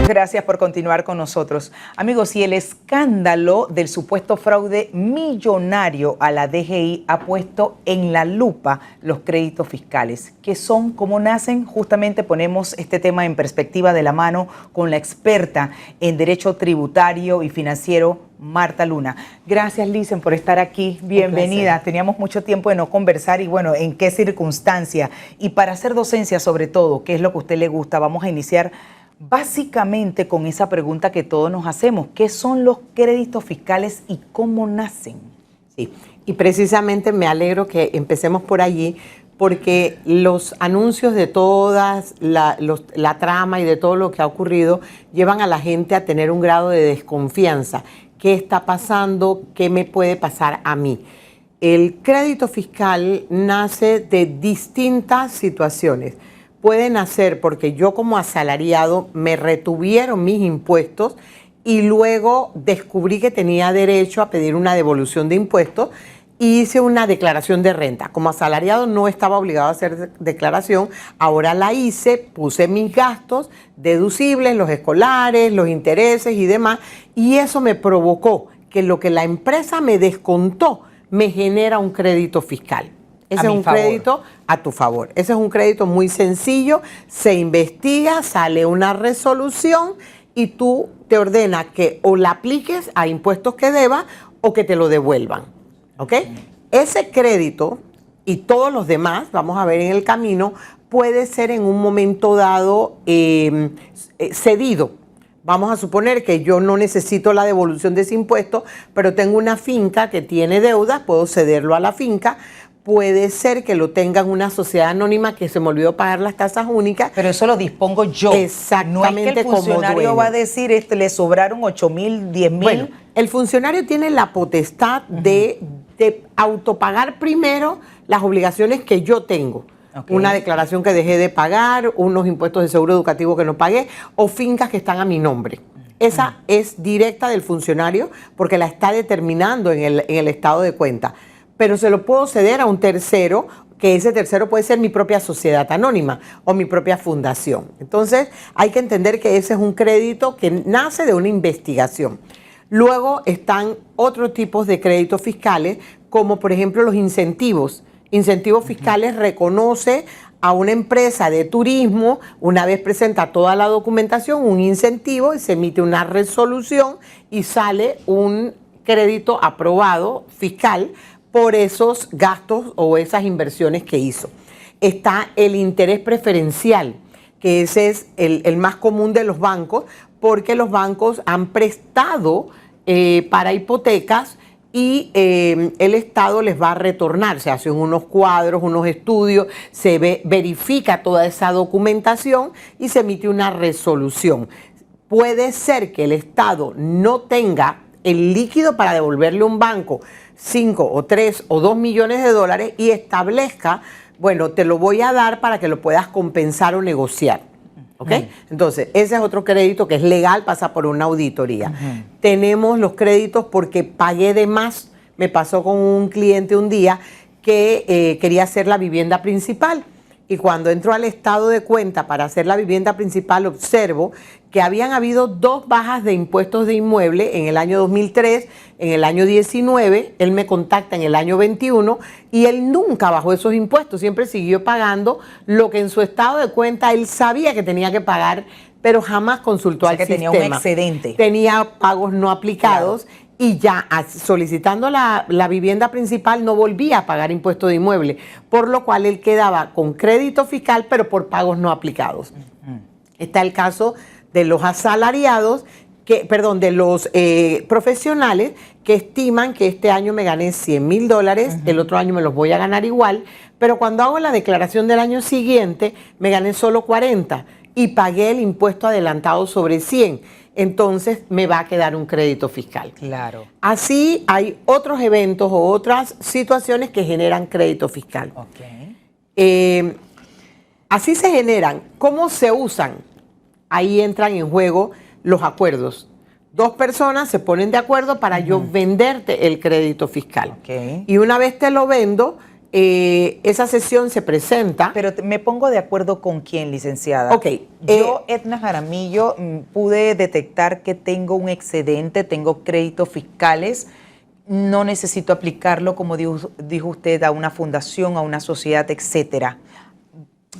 Gracias por continuar con nosotros. Amigos, y el escándalo del supuesto fraude millonario a la DGI ha puesto en la lupa los créditos fiscales. ¿Qué son? ¿Cómo nacen? Justamente ponemos este tema en perspectiva de la mano con la experta en Derecho Tributario y Financiero, Marta Luna. Gracias, Licen, por estar aquí. Bienvenida. Teníamos mucho tiempo de no conversar y bueno, ¿en qué circunstancia? Y para hacer docencia sobre todo, ¿qué es lo que a usted le gusta? Vamos a iniciar básicamente con esa pregunta que todos nos hacemos. ¿Qué son los créditos fiscales y cómo nacen? Sí, y precisamente me alegro que empecemos por allí, porque los anuncios de todas la trama y de todo lo que ha ocurrido llevan a la gente a tener un grado de desconfianza. ¿Qué está pasando? ¿Qué me puede pasar a mí? El crédito fiscal nace de distintas situaciones. Puede nacer porque yo como asalariado me retuvieron mis impuestos y luego descubrí que tenía derecho a pedir una devolución de impuestos y hice una declaración de renta. Como asalariado no estaba obligado a hacer declaración, ahora la hice, puse mis gastos deducibles, los escolares, los intereses y demás, y eso me provocó que lo que la empresa me descontó me genera un crédito fiscal. Ese es un crédito a tu favor. Ese es un crédito muy sencillo, se investiga, sale una resolución y tú te ordenas que o la apliques a impuestos que debas o que te lo devuelvan. ¿Ok? Ese crédito y todos los demás, vamos a ver en el camino, puede ser en un momento dado cedido. Vamos a suponer que yo no necesito la devolución de ese impuesto, pero tengo una finca que tiene deudas, puedo cederlo a la finca. Puede ser que lo tengan una sociedad anónima que se me olvidó pagar las tasas únicas. Pero eso lo dispongo yo. Exactamente. No es que el funcionario va a decir, le sobraron 8.000, 10.000. Bueno, el funcionario tiene la potestad de autopagar primero las obligaciones que yo tengo. Okay. Una declaración que dejé de pagar, unos impuestos de seguro educativo que no pagué o fincas que están a mi nombre. Esa es directa del funcionario porque la está determinando en el estado de cuenta. Pero se lo puedo ceder a un tercero, que ese tercero puede ser mi propia sociedad anónima o mi propia fundación. Entonces, hay que entender que ese es un crédito que nace de una investigación. Luego están otros tipos de créditos fiscales, como por ejemplo los incentivos. Incentivos fiscales reconoce a una empresa de turismo, una vez presenta toda la documentación, un incentivo y se emite una resolución y sale un crédito aprobado fiscal por esos gastos o esas inversiones que hizo. Está el interés preferencial, que ese es el más común de los bancos, porque los bancos han prestado para hipotecas y el Estado les va a retornar. Se hacen unos cuadros, unos estudios, se verifica toda esa documentación y se emite una resolución. Puede ser que el Estado no tenga el líquido para devolverle a un banco 5 o 3 o 2 millones de dólares y establezca, bueno, te lo voy a dar para que lo puedas compensar o negociar. ¿Ok? Entonces, ese es otro crédito que es legal, pasa por una auditoría. Tenemos los créditos porque pagué de más. Me pasó con un cliente un día que quería hacer la vivienda principal. Y cuando entro al estado de cuenta para hacer la vivienda principal, observo que habían habido 2 bajas de impuestos de inmueble en el año 2003, en el año 19, él me contacta en el año 21 y él nunca bajó esos impuestos, siempre siguió pagando lo que en su estado de cuenta él sabía que tenía que pagar, pero jamás consultó al sistema. Tenía un excedente. Tenía pagos no aplicados. Claro. Y ya solicitando la vivienda principal no volvía a pagar impuesto de inmueble, por lo cual él quedaba con crédito fiscal, pero por pagos no aplicados. Está el caso de los asalariados, de los profesionales que estiman que este año me gané $100,000, el otro año me los voy a ganar igual, pero cuando hago la declaración del año siguiente me gané solo 40 y pagué el impuesto adelantado sobre 100. Entonces me va a quedar un crédito fiscal. Claro. Así hay otros eventos o otras situaciones que generan crédito fiscal. Okay. así se generan. ¿Cómo se usan? Ahí entran en juego los acuerdos. Dos personas se ponen de acuerdo para yo venderte el crédito fiscal. Okay. Y una vez te lo vendo, esa sesión se presenta. Pero me pongo de acuerdo con quién, licenciada. Ok. Yo, Edna Jaramillo, pude detectar que tengo un excedente, tengo créditos fiscales. No necesito aplicarlo, como dijo usted, a una fundación, a una sociedad, etcétera.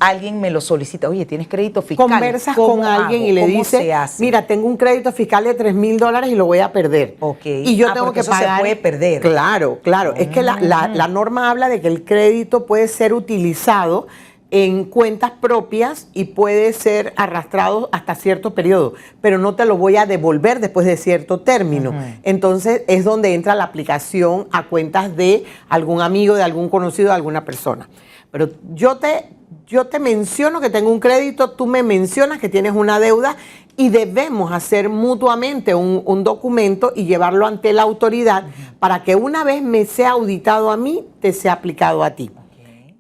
Alguien me lo solicita, oye, ¿tienes crédito fiscal? Conversas con alguien y le dices, mira, tengo un crédito fiscal de $3,000 y lo voy a perder. Okay. Y yo tengo que eso pagar. Se puede perder. Claro, claro. Es que la norma habla de que el crédito puede ser utilizado en cuentas propias y puede ser arrastrado hasta cierto periodo, pero no te lo voy a devolver después de cierto término. Entonces es donde entra la aplicación a cuentas de algún amigo, de algún conocido, de alguna persona. Pero yo te menciono que tengo un crédito, tú me mencionas que tienes una deuda y debemos hacer mutuamente un documento y llevarlo ante la autoridad para que una vez me sea auditado a mí, te sea aplicado a ti.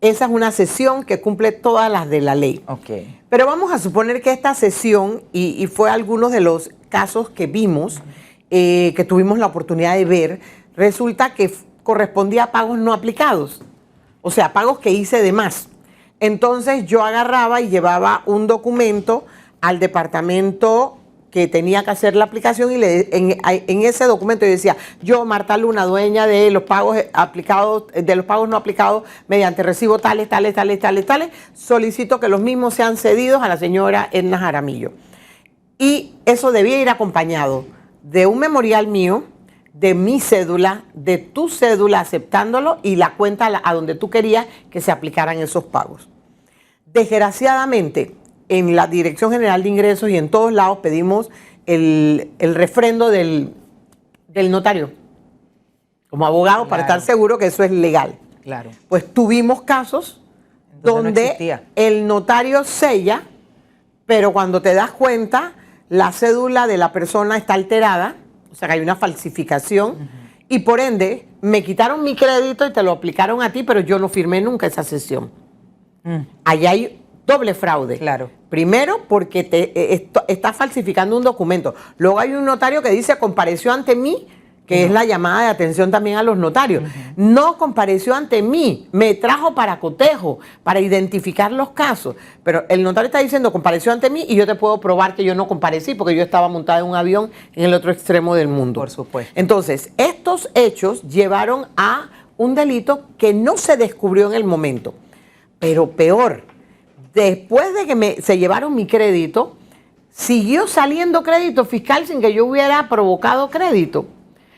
Esa es una sesión que cumple todas las de la ley. Okay. Pero vamos a suponer que esta sesión, y fue algunos de los casos que vimos, que tuvimos la oportunidad de ver, resulta que correspondía a pagos no aplicados. O sea, pagos que hice de más. Entonces yo agarraba y llevaba un documento al departamento que tenía que hacer la aplicación y en ese documento yo decía, yo, Marta Luna, dueña de los pagos aplicados, de los pagos no aplicados mediante recibo tales, solicito que los mismos sean cedidos a la señora Edna Jaramillo. Y eso debía ir acompañado de un memorial mío, de mi cédula, de tu cédula aceptándolo y la cuenta a donde tú querías que se aplicaran esos pagos. Desgraciadamente, en la Dirección General de Ingresos y en todos lados pedimos el refrendo del notario como abogado, para estar seguro que eso es legal. Claro. Pues tuvimos casos donde el notario sella, pero cuando te das cuenta, la cédula de la persona está alterada, o sea que hay una falsificación, y por ende me quitaron mi crédito y te lo aplicaron a ti, pero yo no firmé nunca esa sesión. Allá hay doble fraude. Claro. Primero, porque estás falsificando un documento. Luego hay un notario que dice compareció ante mí, que es la llamada de atención también a los notarios. No compareció ante mí, me trajo para cotejo, para identificar los casos. Pero el notario está diciendo compareció ante mí y yo te puedo probar que yo no comparecí porque yo estaba montada en un avión en el otro extremo del mundo. Por supuesto. Entonces, estos hechos llevaron a un delito que no se descubrió en el momento. Pero peor, después de que se llevaron mi crédito, siguió saliendo crédito fiscal sin que yo hubiera provocado crédito.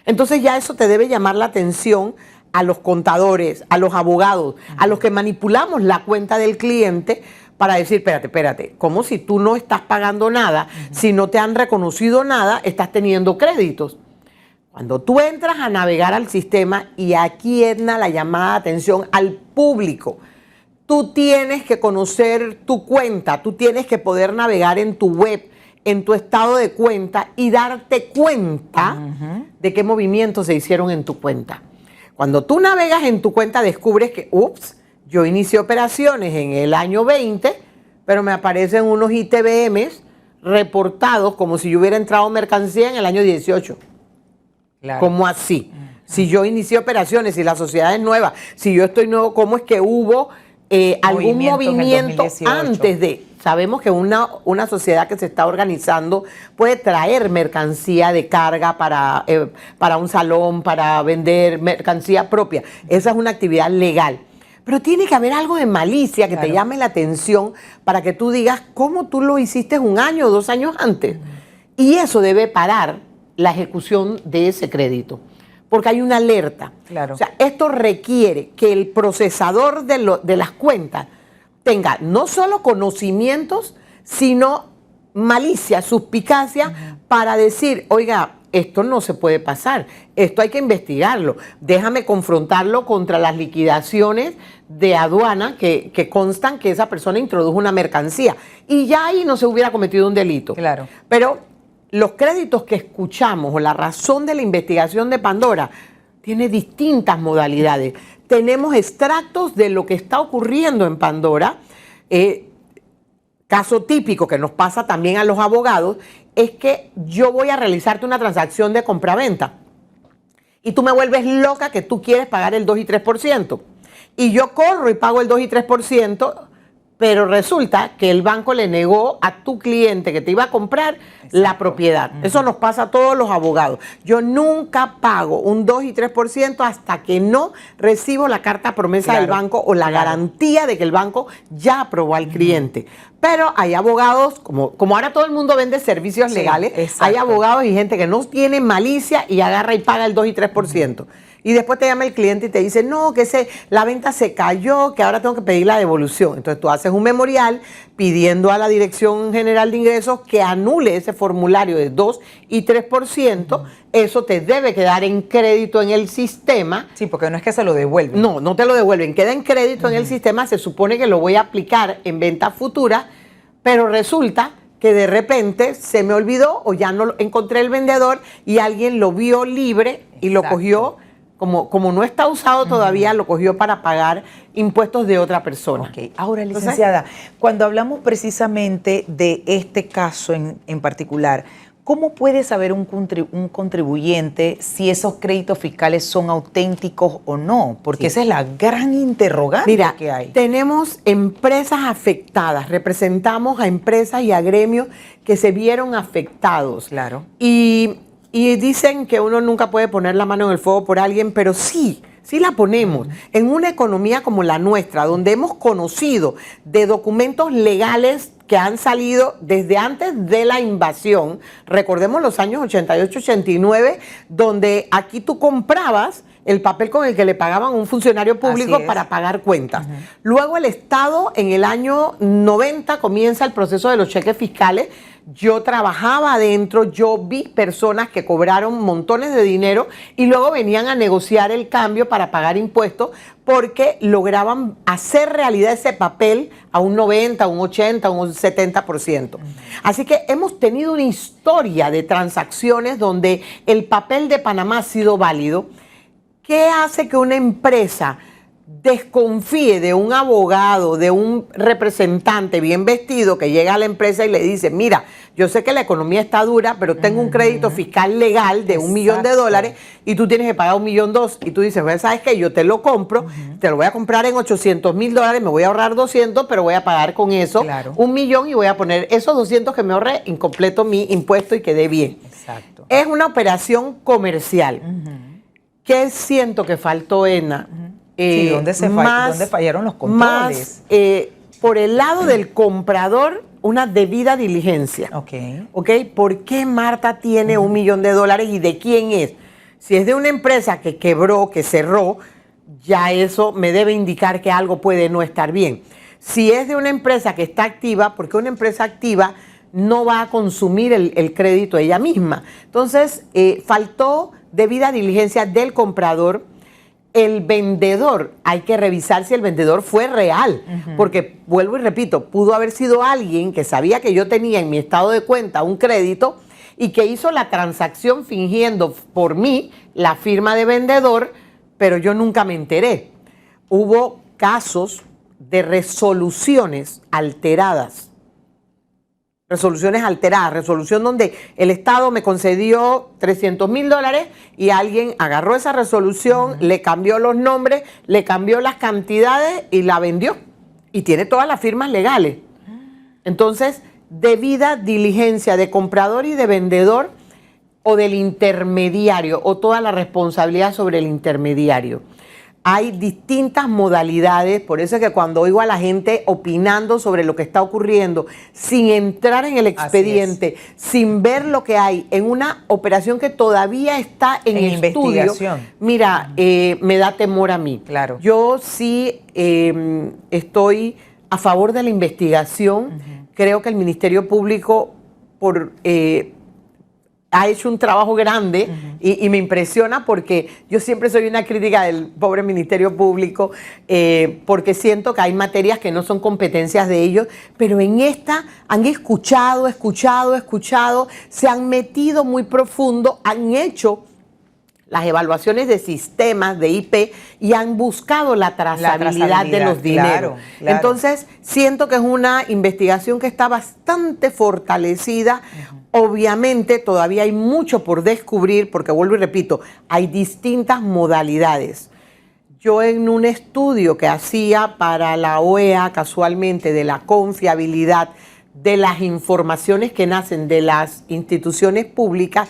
Entonces ya eso te debe llamar la atención a los contadores, a los abogados, a los que manipulamos la cuenta del cliente para decir, espérate, como si tú no estás pagando nada, si no te han reconocido nada, estás teniendo créditos. Cuando tú entras a navegar al sistema, y aquí, Edna, la llamada de atención al público, tú tienes que conocer tu cuenta, tú tienes que poder navegar en tu web, en tu estado de cuenta y darte cuenta de qué movimientos se hicieron en tu cuenta. Cuando tú navegas en tu cuenta descubres que, yo inicié operaciones en el año 20, pero me aparecen unos ITBMs reportados como si yo hubiera entrado mercancía en el año 18. Claro. ¿Cómo así? Si yo inicié operaciones, si la sociedad es nueva, si yo estoy nuevo, ¿cómo es que hubo algún movimiento antes de? Sabemos que una sociedad que se está organizando puede traer mercancía de carga para un salón, para vender mercancía propia. Esa es una actividad legal. Pero tiene que haber algo de malicia que te llame la atención para que tú digas cómo tú lo hiciste 1 año o 2 años antes. Y eso debe parar la ejecución de ese crédito, porque hay una alerta. Claro. O sea, esto requiere que el procesador de las cuentas tenga no solo conocimientos, sino malicia, suspicacia, para decir, oiga, esto no se puede pasar, esto hay que investigarlo, déjame confrontarlo contra las liquidaciones de aduana que constan que esa persona introdujo una mercancía, y ya ahí no se hubiera cometido un delito. Claro. Pero los créditos que escuchamos o la razón de la investigación de Pandora tiene distintas modalidades. Tenemos extractos de lo que está ocurriendo en Pandora. caso típico que nos pasa también a los abogados, es que yo voy a realizarte una transacción de compraventa y tú me vuelves loca que tú quieres pagar el 2 y 3%. Y yo corro y pago el 2 y 3%, pero resulta que el banco le negó a tu cliente que te iba a comprar la propiedad. Eso nos pasa a todos los abogados. Yo nunca pago un 2 y 3% hasta que no recibo la carta promesa del banco o la garantía de que el banco ya aprobó al cliente. Pero hay abogados, como ahora todo el mundo vende servicios legales, hay abogados y gente que no tiene malicia y agarra y paga el 2 y 3%. Y después te llama el cliente y te dice, no, que la venta se cayó, que ahora tengo que pedir la devolución. Entonces tú haces un memorial pidiendo a la Dirección General de Ingresos que anule ese formulario de 2 y 3%. Eso te debe quedar en crédito en el sistema. Sí, porque no es que se lo devuelven. No, no te lo devuelven. Queda en crédito en el sistema. Se supone que lo voy a aplicar en venta futura, pero resulta que de repente se me olvidó o ya no encontré el vendedor y alguien lo vio libre y lo cogió. Como no está usado todavía, lo cogió para pagar impuestos de otra persona. Ok, ahora, licenciada, cuando hablamos precisamente de este caso en particular, ¿cómo puede saber un contribuyente si esos créditos fiscales son auténticos o no? Porque esa es la gran interrogante que hay. Tenemos empresas afectadas, representamos a empresas y a gremios que se vieron afectados. Claro. Y dicen que uno nunca puede poner la mano en el fuego por alguien, pero sí la ponemos. En una economía como la nuestra, donde hemos conocido de documentos legales que han salido desde antes de la invasión, recordemos los años 88-89, donde aquí tú comprabas el papel con el que le pagaban a un funcionario público para pagar cuentas. Luego el Estado, en el año 90, comienza el proceso de los cheques fiscales. Yo trabajaba adentro, yo vi personas que cobraron montones de dinero y luego venían a negociar el cambio para pagar impuestos porque lograban hacer realidad ese papel a un 90, a un 80, a un 70%. Así que hemos tenido una historia de transacciones donde el papel de Panamá ha sido válido. ¿Qué hace que una empresa desconfíe de un abogado, de un representante bien vestido que llega a la empresa y le dice, mira, yo sé que la economía está dura, pero tengo un crédito fiscal legal de $1 millón y tú tienes que pagar $1,2 millones? Y tú dices, bueno, ¿sabes qué? Yo te lo compro, te lo voy a comprar en $800,000, me voy a ahorrar 200, pero voy a pagar con eso $1 millón y voy a poner esos 200 que me ahorré en completo mi impuesto y quedé bien. Exacto. Es una operación comercial. ¿Qué siento que faltó, Edna? Sí, ¿dónde fallaron los controles? Por el lado del comprador, una debida diligencia. Ok. ¿Por qué Marta tiene $1 millón y de quién es? Si es de una empresa que quebró, que cerró, ya eso me debe indicar que algo puede no estar bien. Si es de una empresa que está activa, porque una empresa activa no va a consumir el crédito ella misma. Entonces, faltó debida diligencia del comprador. El vendedor, hay que revisar si el vendedor fue real, porque vuelvo y repito, pudo haber sido alguien que sabía que yo tenía en mi estado de cuenta un crédito y que hizo la transacción fingiendo por mí la firma de vendedor, pero yo nunca me enteré. Hubo casos de resoluciones alteradas. Resolución donde el Estado me concedió $300,000 y alguien agarró esa resolución, le cambió los nombres, le cambió las cantidades y la vendió. Y tiene todas las firmas legales. Entonces, debida diligencia de comprador y de vendedor o del intermediario o toda la responsabilidad sobre el intermediario. Hay distintas modalidades, por eso es que cuando oigo a la gente opinando sobre lo que está ocurriendo, sin entrar en el expediente, sin ver lo que hay en una operación que todavía está en estudio, mira, me da temor a mí. Claro. Yo sí estoy a favor de la investigación. Creo que el Ministerio Público ha hecho un trabajo grande y me impresiona porque yo siempre soy una crítica del pobre Ministerio Público porque siento que hay materias que no son competencias de ellos, pero en esta han escuchado, se han metido muy profundo, han hecho las evaluaciones de sistemas de IP y han buscado la trazabilidad de los dineros. Claro, claro. Entonces, siento que es una investigación que está bastante fortalecida. Obviamente, todavía hay mucho por descubrir, porque vuelvo y repito, hay distintas modalidades. Yo en un estudio que hacía para la OEA, casualmente, de la confiabilidad de las informaciones que nacen de las instituciones públicas,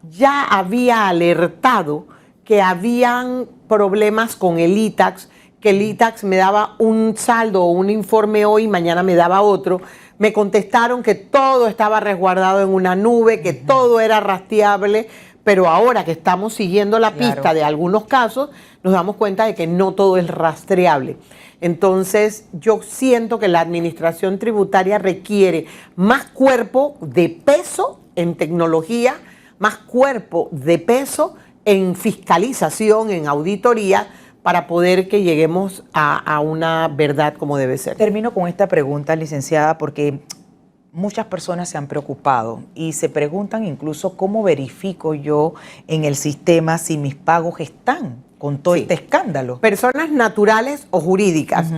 ya había alertado que habían problemas con el ITAX, que el ITAX me daba un saldo o un informe hoy, mañana me daba otro. Me contestaron que todo estaba resguardado en una nube, que todo era rastreable, pero ahora que estamos siguiendo la pista de algunos casos, nos damos cuenta de que no todo es rastreable. Entonces, yo siento que la administración tributaria requiere más cuerpo de peso en tecnología, más cuerpo de peso en fiscalización, en auditoría, para poder que lleguemos a una verdad como debe ser. Termino con esta pregunta, licenciada, porque muchas personas se han preocupado y se preguntan incluso cómo verifico yo en el sistema si mis pagos están con todo este escándalo. Personas naturales o jurídicas,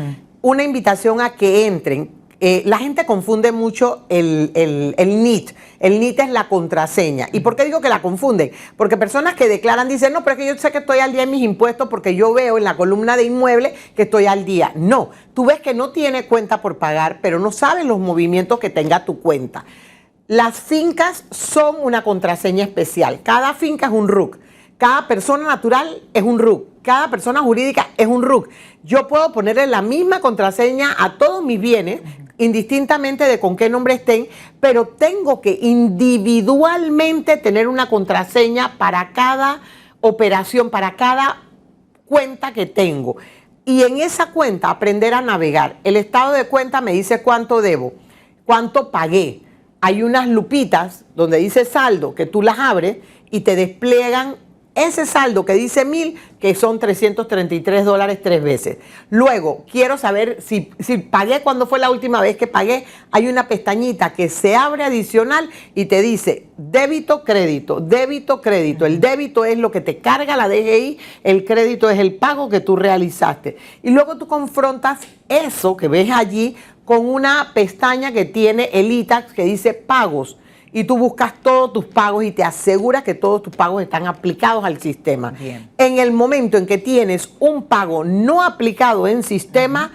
una invitación a que entren. La gente confunde mucho el NIT. El NIT es la contraseña. ¿Y por qué digo que la confunden? Porque personas que declaran dicen, no, pero es que yo sé que estoy al día en mis impuestos porque yo veo en la columna de inmuebles que estoy al día. No, tú ves que no tiene cuenta por pagar, pero no sabes los movimientos que tenga tu cuenta. Las fincas son una contraseña especial. Cada finca es un RUC. Cada persona natural es un RUC. Cada persona jurídica es un RUC. Yo puedo ponerle la misma contraseña a todos mis bienes, indistintamente de con qué nombre estén, pero tengo que individualmente tener una contraseña para cada operación, para cada cuenta que tengo. Y en esa cuenta aprender a navegar. El estado de cuenta me dice cuánto debo, cuánto pagué. Hay unas lupitas donde dice saldo, que tú las abres y te despliegan ese saldo que dice 1000, que son $333 3 veces. Luego, quiero saber si pagué, cuándo fue la última vez que pagué. Hay una pestañita que se abre adicional y te dice débito, crédito, débito, crédito. El débito es lo que te carga la DGI, el crédito es el pago que tú realizaste. Y luego tú confrontas eso que ves allí con una pestaña que tiene el ITAX que dice pagos. Y tú buscas todos tus pagos y te aseguras que todos tus pagos están aplicados al sistema. Bien. En el momento en que tienes un pago no aplicado en sistema,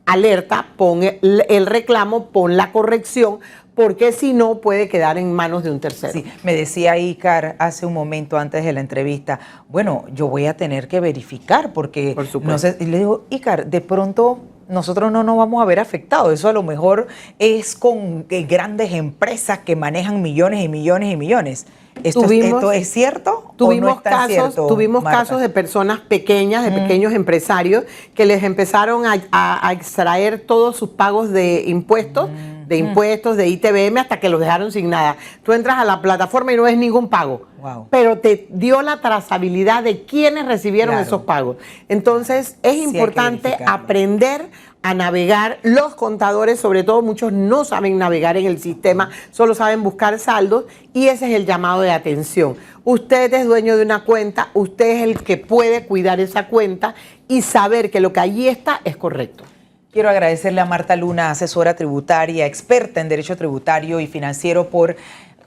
alerta, pon el reclamo, pon la corrección, porque si no puede quedar en manos de un tercero. Sí, me decía Ícar hace un momento antes de la entrevista, bueno, yo voy a tener que verificar porque, por supuesto, no sé, y le digo, Ícar, de pronto nosotros no nos vamos a ver afectados. Eso a lo mejor es con grandes empresas que manejan millones y millones y millones. ¿Esto es cierto? Tuvimos, ¿o no es tan cierto, tuvimos Marta? casos de personas pequeñas, de pequeños empresarios, que les empezaron a extraer todos sus pagos de impuestos, de ITBM, hasta que los dejaron sin nada. Tú entras a la plataforma y no ves ningún pago. Wow. Pero te dio la trazabilidad de quiénes recibieron esos pagos. Entonces, es importante aprender a navegar. Los contadores, sobre todo, muchos no saben navegar en el sistema, solo saben buscar saldos, y ese es el llamado de atención. Usted es dueño de una cuenta, usted es el que puede cuidar esa cuenta y saber que lo que allí está es correcto. Quiero agradecerle a Marta Luna, asesora tributaria, experta en derecho tributario y financiero, por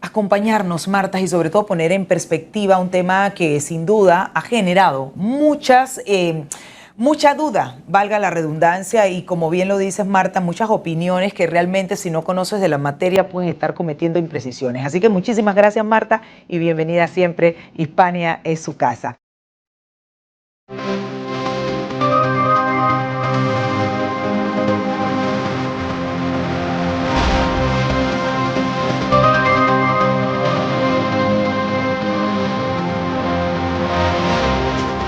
acompañarnos, Marta, y sobre todo poner en perspectiva un tema que sin duda ha generado mucha duda, valga la redundancia, y como bien lo dices, Marta, muchas opiniones que realmente, si no conoces de la materia, puedes estar cometiendo imprecisiones. Así que muchísimas gracias, Marta, y bienvenida siempre. Hispania es su casa.